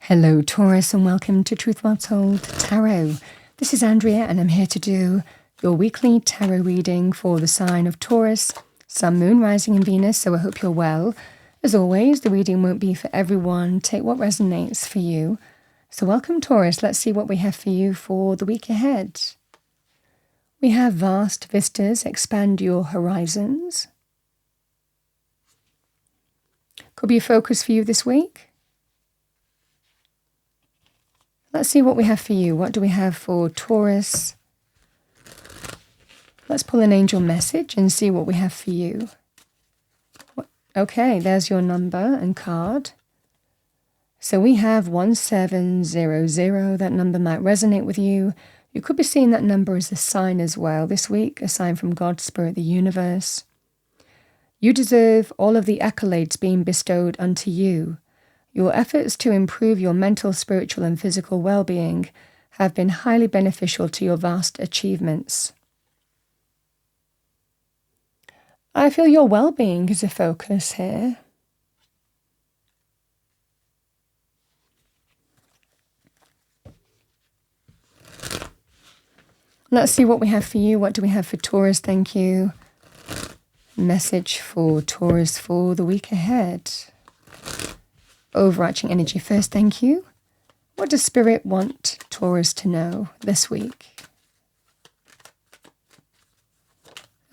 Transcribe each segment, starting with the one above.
Hello Taurus and welcome to Truth Well Told Tarot. This is Andrea and I'm here to do your weekly tarot reading for the sign of Taurus, Sun, Moon, Rising and Venus, so I hope you're well. As always, the reading won't be for everyone. Take what resonates for you. So welcome Taurus, let's see what we have for you for the week ahead. We have vast vistas, expand your horizons. Could be a focus for you this week. Let's see what we have for you. What do we have for Taurus? Let's pull an angel message and see what we have for you. Okay, there's your number and card. So we have 1700. That number might resonate with you. You could be seeing that number as a sign as well this week, a sign from God, Spirit, the universe. You deserve all of the accolades being bestowed unto you. Your efforts to improve your mental, spiritual, and physical well-being have been highly beneficial to your vast achievements. I feel your well-being is a focus here. Let's see what we have for you. What do we have for Taurus? Thank you. Message for Taurus for the week ahead. Overarching energy first, thank you. What does Spirit want Taurus to know this week?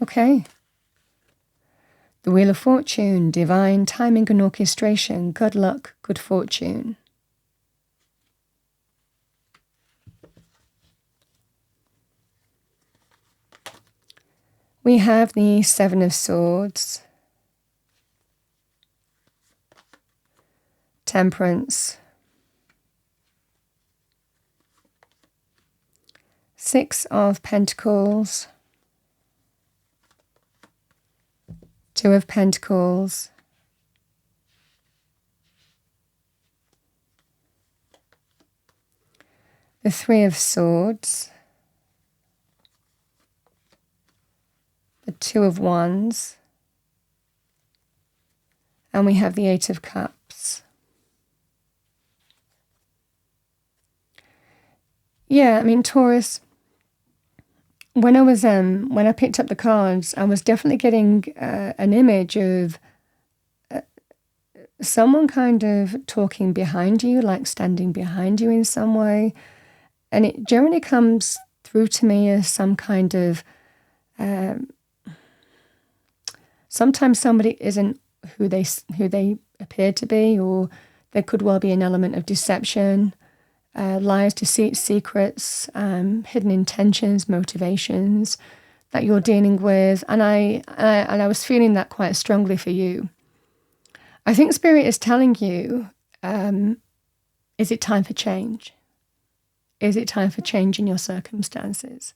Okay. The Wheel of Fortune, divine timing and orchestration, good luck, good fortune. We have the Seven of Swords. Temperance, Six of Pentacles, Two of Pentacles, the Three of Swords, the Two of Wands, and we have the Eight of Cups. Yeah, I mean, Taurus, when I picked up the cards, I was definitely getting an image of someone kind of talking behind you, like standing behind you in some way. And it generally comes through to me as some kind of, sometimes somebody isn't who they appear to be, or there could well be an element of deception. Lies, deceit, secrets, hidden intentions, motivations that you're dealing with, and I was feeling that quite strongly for you. I think Spirit is telling you, is it time for change? Is it time for change in your circumstances?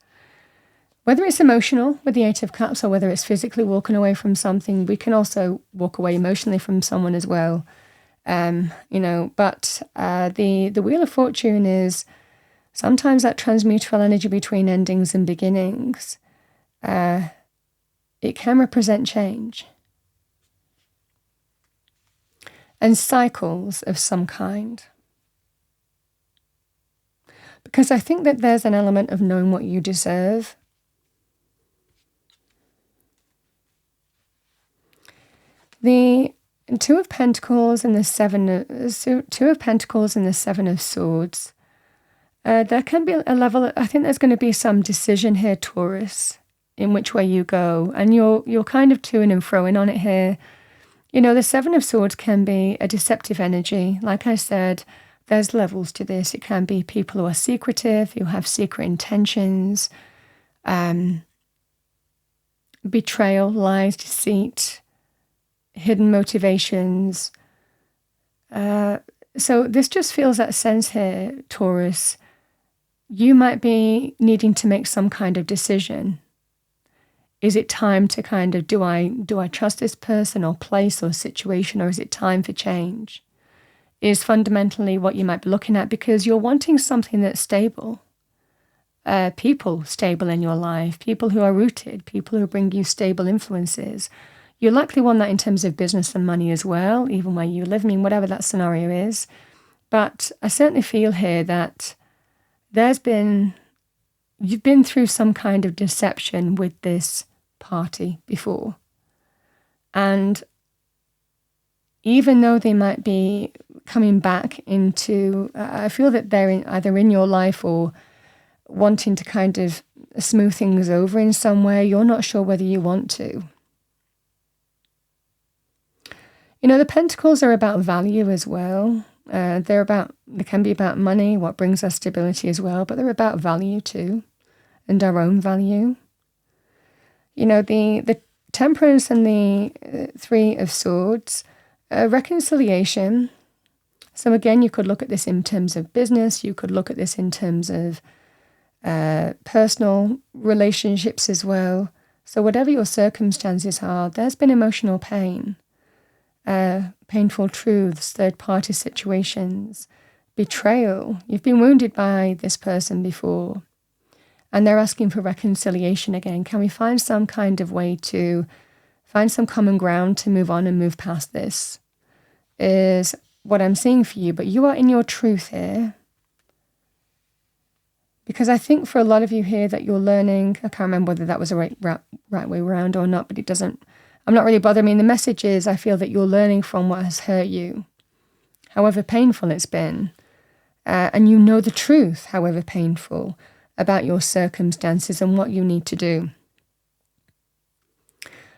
Whether it's emotional with the Eight of Cups or whether it's physically walking away from something, we can also walk away emotionally from someone as well. But the Wheel of Fortune is sometimes that transmutual energy between endings and beginnings. It can represent change and cycles of some kind. Because I think that there's an element of knowing what you deserve. The Two of Pentacles and the Two of Pentacles and the Seven of Swords. There can be a level. I think there's going to be some decision here, Taurus, in which way you go, and you're kind of toing and froing on it here. You know, the Seven of Swords can be a deceptive energy. Like I said, there's levels to this. It can be people who are secretive, who have secret intentions, betrayal, lies, deceit, hidden motivations. So this just feels that sense here, Taurus. You might be needing to make some kind of decision. Is it time to kind of, do I trust this person or place or situation, or is it time for change? Is fundamentally what you might be looking at, because you're wanting something that's stable. People stable in your life, people who are rooted, people who bring you stable influences. You likely want that in terms of business and money as well, even where you live. I mean, whatever that scenario is, But I certainly feel here that you've been through some kind of deception with this party before. And even though they might be coming back into, I feel that they're either in your life or wanting to kind of smooth things over in some way, you're not sure whether you want to. The Pentacles are about value as well. They can be about money, what brings us stability as well, but they're about value too, and our own value. The Temperance and the Three of Swords, reconciliation. So again, you could look at this in terms of business. You could look at this in terms of personal relationships as well. So whatever your circumstances are, there's been emotional pain, painful truths, third-party situations, betrayal. You've been wounded by this person before, and they're asking for reconciliation again. Can we find some kind of way to find some common ground to move on and move past this? Is what I'm seeing for you, but you are in your truth here. Because I think for a lot of you here that you're learning, I can't remember whether that was the right way around or not, but I'm not really bothered. I mean, the message is I feel that you're learning from what has hurt you, however painful it's been. And you know the truth, however painful, about your circumstances and what you need to do.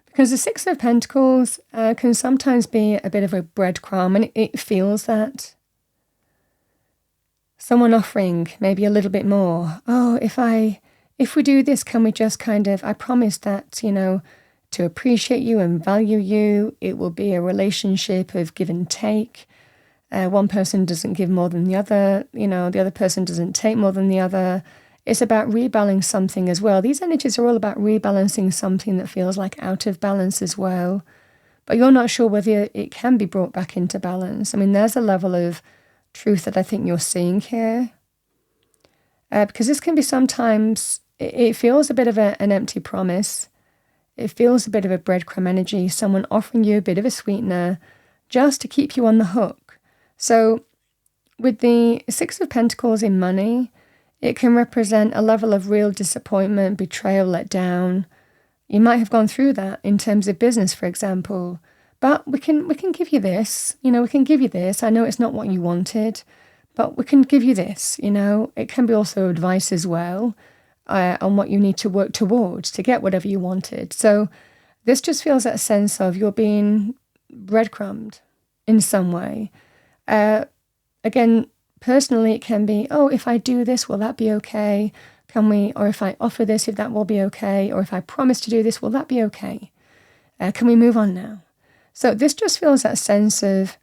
Because the Six of Pentacles can sometimes be a bit of a breadcrumb, and it feels that. Someone offering maybe a little bit more. Oh, if we do this, can we just I promise that, to appreciate you and value you, it will be a relationship of give and take. One person doesn't give more than the other, the other person doesn't take more than the other. It's about rebalancing something as well. These energies are all about rebalancing something that feels like out of balance as well. But you're not sure whether it can be brought back into balance. I mean, there's a level of truth that I think you're seeing here. Because this can be sometimes, it feels a bit of an empty promise. It feels a bit of a breadcrumb energy, someone offering you a bit of a sweetener just to keep you on the hook. So with the Six of Pentacles in money, it can represent a level of real disappointment, betrayal, let down. You might have gone through that in terms of business, for example. But we can give you this, we can give you this. I know it's not what you wanted, but we can give you this, It can be also advice as well on what you need to work towards to get whatever you wanted. So this just feels that sense of you're being breadcrumbed in some way. Again, personally, it can be, oh, if I do this, will that be okay? Or if I offer this, if that will be okay? Or if I promise to do this, will that be okay? Can we move on now? So this just feels that sense of,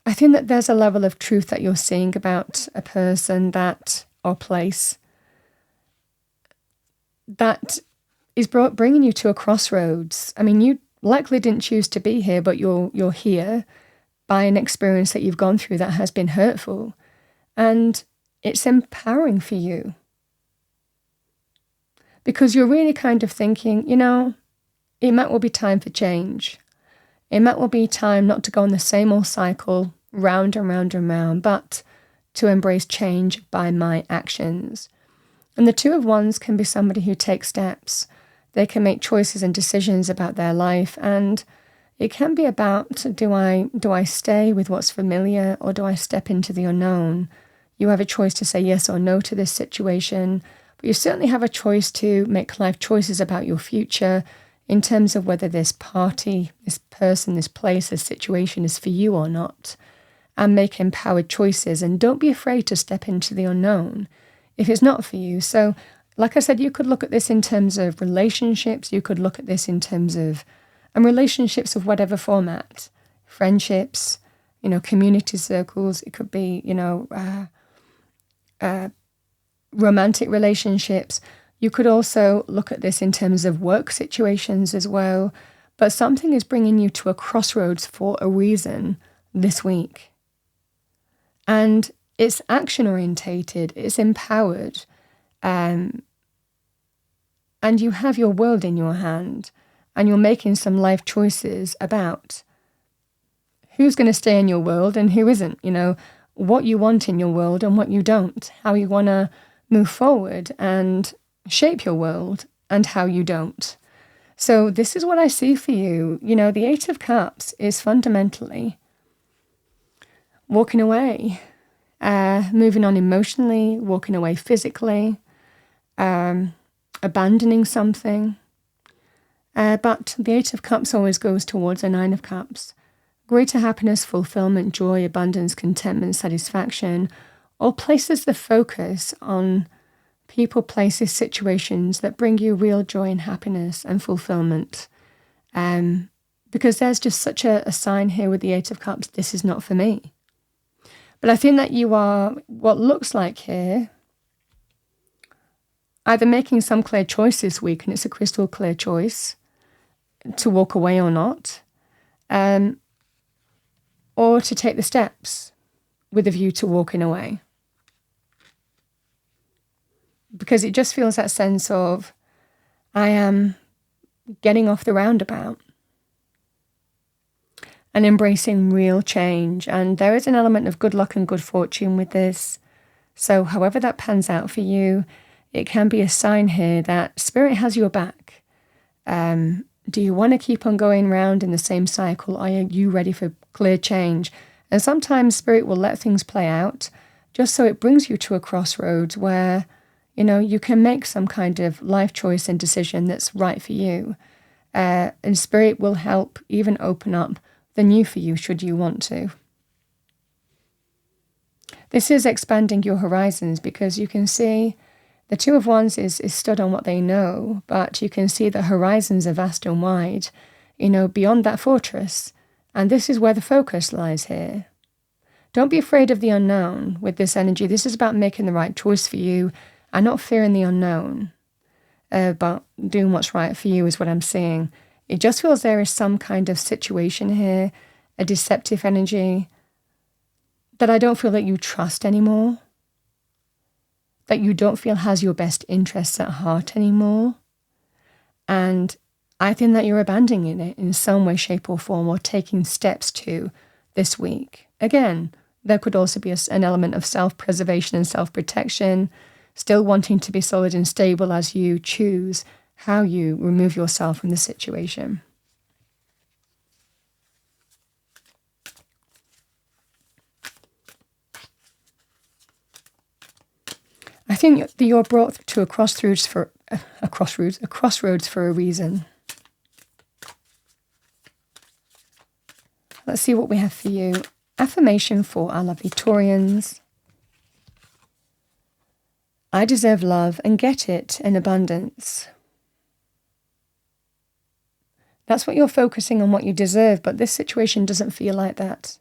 I think that there's a level of truth that you're seeing about a person or place that is bringing you to a crossroads. I mean, you likely didn't choose to be here, but you're here by an experience that you've gone through that has been hurtful. And it's empowering for you. Because you're really kind of thinking, it might well be time for change. It might well be time not to go on the same old cycle, round and round and round, but to embrace change by my actions. And the Two of Wands can be somebody who takes steps. They can make choices and decisions about their life, and it can be about, do I stay with what's familiar, or do I step into the unknown? You have a choice to say yes or no to this situation, but you certainly have a choice to make life choices about your future in terms of whether this party, this person, this place, this situation is for you or not, and make empowered choices. And don't be afraid to step into the unknown if it's not for you. So, like I said, you could look at this in terms of relationships. You could look at this in terms of relationships of whatever format, friendships, community circles. It could be, romantic relationships. You could also look at this in terms of work situations as well. But something is bringing you to a crossroads for a reason this week. And it's action orientated, it's empowered, and you have your world in your hand, and you're making some life choices about who's going to stay in your world and who isn't, what you want in your world and what you don't, how you want to move forward and shape your world and how you don't. So this is what I see for you. The Eight of Cups is fundamentally walking away, moving on emotionally, walking away physically, abandoning something. But the Eight of Cups always goes towards the Nine of Cups. Greater happiness, fulfillment, joy, abundance, contentment, satisfaction, all places the focus on people, places, situations that bring you real joy and happiness and fulfillment. Because there's just such a sign here with the Eight of Cups, this is not for me. But I think that you are, what looks like here, either making some clear choice this week, and it's a crystal clear choice, to walk away or not, or to take the steps with a view to walking away. Because it just feels that sense of, I am getting off the roundabout and embracing real change. And there is an element of good luck and good fortune with this. So however that pans out for you, it can be a sign here that Spirit has your back. Do you want to keep on going round in the same cycle? Are you ready for clear change? And sometimes Spirit will let things play out just so it brings you to a crossroads where, you can make some kind of life choice and decision that's right for you. And Spirit will help even open up the new for you should you want to. This is expanding your horizons because you can see the Two of Wands is stood on what they know, but you can see the horizons are vast and wide, beyond that fortress. And this is where the focus lies here. Don't be afraid of the unknown with this energy. This is about making the right choice for you and not fearing the unknown, but doing what's right for you is what I'm seeing. It just feels there is some kind of situation here, a deceptive energy that I don't feel that you trust anymore, that you don't feel has your best interests at heart anymore. And I think that you're abandoning it in some way, shape or form, or taking steps to this week. Again, there could also be an element of self-preservation and self-protection, still wanting to be solid and stable as you choose how you remove yourself from the situation. I think that you're brought to a crossroads for a reason. Let's see what we have for you. Affirmation for our lovely Taurians. I deserve love and get it in abundance. That's what you're focusing on, what you deserve, but this situation doesn't feel like that.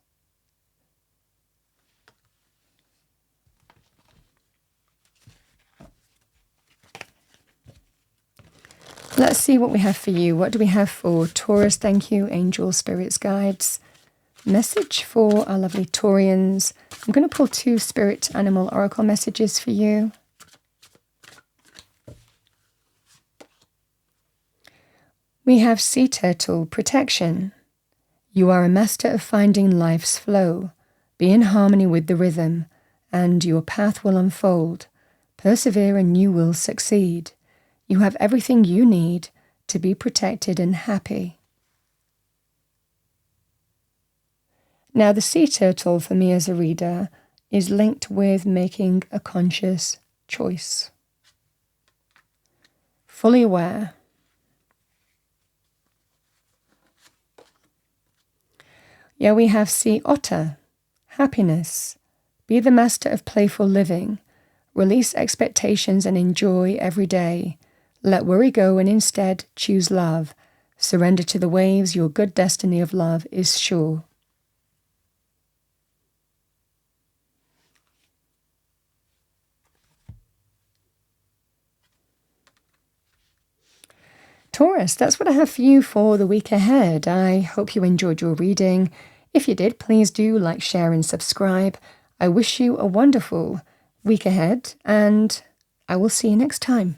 Let's see what we have for you. What do we have for Taurus? Thank you, angels, spirits, guides. Message for our lovely Taurians. I'm going to pull 2 spirit animal oracle messages for you. We have sea turtle protection. You are a master of finding life's flow. Be in harmony with the rhythm, and your path will unfold. Persevere and you will succeed. You have everything you need to be protected and happy. Now, the sea turtle for me as a reader is linked with making a conscious choice. Fully aware. Yeah, we have sea otter, happiness. Be the master of playful living. Release expectations and enjoy every day. Let worry go and instead choose love. Surrender to the waves, your good destiny of love is sure. Taurus, that's what I have for you for the week ahead. I hope you enjoyed your reading. If you did, please do like, share and subscribe. I wish you a wonderful week ahead and I will see you next time.